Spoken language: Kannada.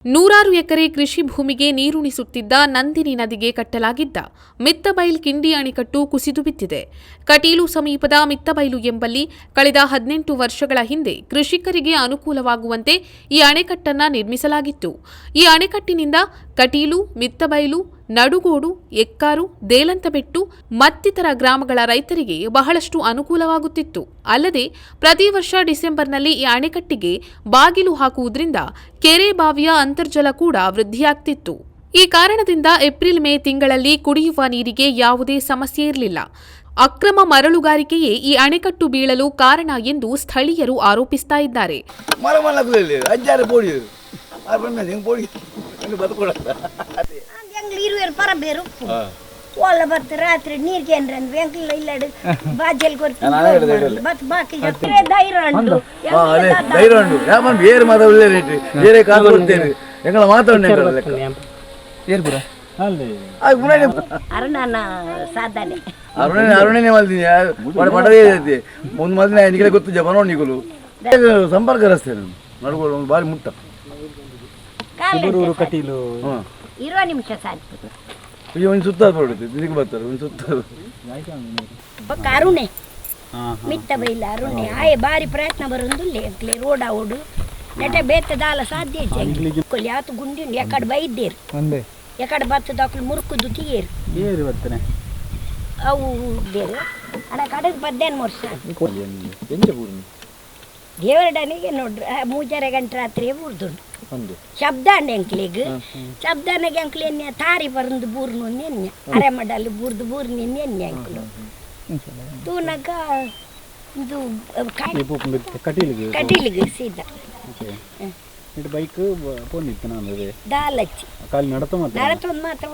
ನೂರಾರು ಎಕರೆ ಕೃಷಿ ಭೂಮಿಗೆ ನೀರುಣಿಸುತ್ತಿದ್ದ ನಂದಿನಿ ನದಿಗೆ ಕಟ್ಟಲಾಗಿದ್ದ ಮಿತ್ತಬೈಲ್ ಕಿಂಡಿ ಅಣೆಕಟ್ಟು ಕುಸಿದು ಬಿದ್ದಿದೆ. ಕಟೀಲು ಸಮೀಪದ ಮಿತ್ತಬೈಲು ಎಂಬಲ್ಲಿ ಕಳೆದ 18 ವರ್ಷಗಳ ಹಿಂದೆ ಕೃಷಿಕರಿಗೆ ಅನುಕೂಲವಾಗುವಂತೆ ಈ ಅಣೆಕಟ್ಟನ್ನು ನಿರ್ಮಿಸಲಾಗಿತ್ತು. ಈ ಅಣೆಕಟ್ಟಿನಿಂದ ಕಟೀಲು, ಮಿತ್ತಬೈಲು, ನಡುಗೋಡು, ಎಕ್ಕಾರು, ದೇಲಂತಬೆಟ್ಟು ಮತ್ತಿತರ ಗ್ರಾಮಗಳ ರೈತರಿಗೆ ಬಹಳಷ್ಟು ಅನುಕೂಲವಾಗುತ್ತಿತ್ತು. ಅಲ್ಲದೆ ಪ್ರತಿ ವರ್ಷ ಡಿಸೆಂಬರ್ನಲ್ಲಿ ಈ ಅಣೆಕಟ್ಟಿಗೆ ಬಾಗಿಲು ಹಾಕುವುದರಿಂದ ಕೆರೆ ಬಾವಿಯ ಅಂತರ್ಜಲ ಕೂಡ ವೃದ್ಧಿಯಾಗ್ತಿತ್ತು. ಈ ಕಾರಣದಿಂದ ಏಪ್ರಿಲ್ ಮೇ ತಿಂಗಳಲ್ಲಿ ಕುಡಿಯುವ ನೀರಿಗೆ ಯಾವುದೇ ಸಮಸ್ಯೆ ಇರಲಿಲ್ಲ. ಅಕ್ರಮ ಮರಳುಗಾರಿಕೆಯೇ ಈ ಅಣೆಕಟ್ಟು ಬೀಳಲು ಕಾರಣ ಎಂದು ಸ್ಥಳೀಯರು ಆರೋಪಿಸ್ತಾ ಇದ್ದಾರೆ. ಒಳ್ಳೆ ಬರ್ತ ರಾತ್ರಿ ನೀರು ಕೇಂದ್ರ ಬ್ಯಾಂಕಿಲ್ಲ ಇಲ್ಲಡು ಬಾಜಲ್ ಬೇರೆ ಮಾತಾಡಲೇ ಬೇರೆ ಕಾಲ ಕೊಡ್ತೇನೆ ಎಂಗಳ ಮಾತಾಡ ಅರುಣನ ಸಾಧನೆ ಅರುಣನೇ ಮಲ್ತೀನಿ ಪಡದೇ ಐತಿ ಒಂದು ಮಲ್ದಿನ ನಿಗಲೇ ಗೊತ್ತು ಜಪ ನಿಗಲು ಸಂಪರ್ಕ ರಸ್ತೆ ನಡ್ಕೊಂಡು ಬಾರಿ ಮುಟ್ಟ ಕಟೀಲು 20 ನಿಮಿಷ ಸಾಕು. ಒಂದು ಸುತ್ತಾರು ಪಡುತ್ತೆ ಇದಕ್ಕೆ ಬರ್ತಾರೆ ಒಂದು ಸುತ್ತಾರು ಅರುಣೆ ಮಿತ್ತ ಬೈಲ ಅರುಣೆ ಆಯೆ ಬಾರಿ ಪ್ರಯತ್ನ ಬರೋದು ರೋಡ್ ಓಡು ನೆಟ ಬೇತದಾಲ ಸಾಧ್ಯ ಯಾತು ಗುಂಡಿ ಎಕಡೆ ಬೈದ್ದೇರು ಎಕಡೆ ಬತ್ತದಾಕಲು ಮುರುಕುದು ತೀಯೇರು ಅವು ಬೇರು ಅಣ್ಣ ಕಡೆಗೆ ಬದ್ದೇನು ವರ್ಷ ದೇವರಡನಿಗೆ ನೋಡ್ರಿ 3 ಗಂಟೆ ರಾತ್ರಿ ಬೂರ್ದುಂಡು ಶಬ್ದ ಅಂಕ್ಲಿಗೆ ಶಬ್ದನಾಗ ಅಂಕ್ಲಿ ಎಣ್ಣೆ ತಾರಿ ಬರಂದು ಬೂರ್ನು ಎಣ್ಣೆ ಅರೆಮಡಲ್ಲಿ ಬೂರ್ದು ಬೂರ್ನಿ ಎಣ್ಣೆ ಅಂಕ್ಲು ತೂನಗ ಇದು ಕಟೀಲಿಗೆ ಸೀದಾ ಬೈಕ್ ದಾಲಚ್ಚಿ ನಡತೊಂದು ಮಾತ್ರ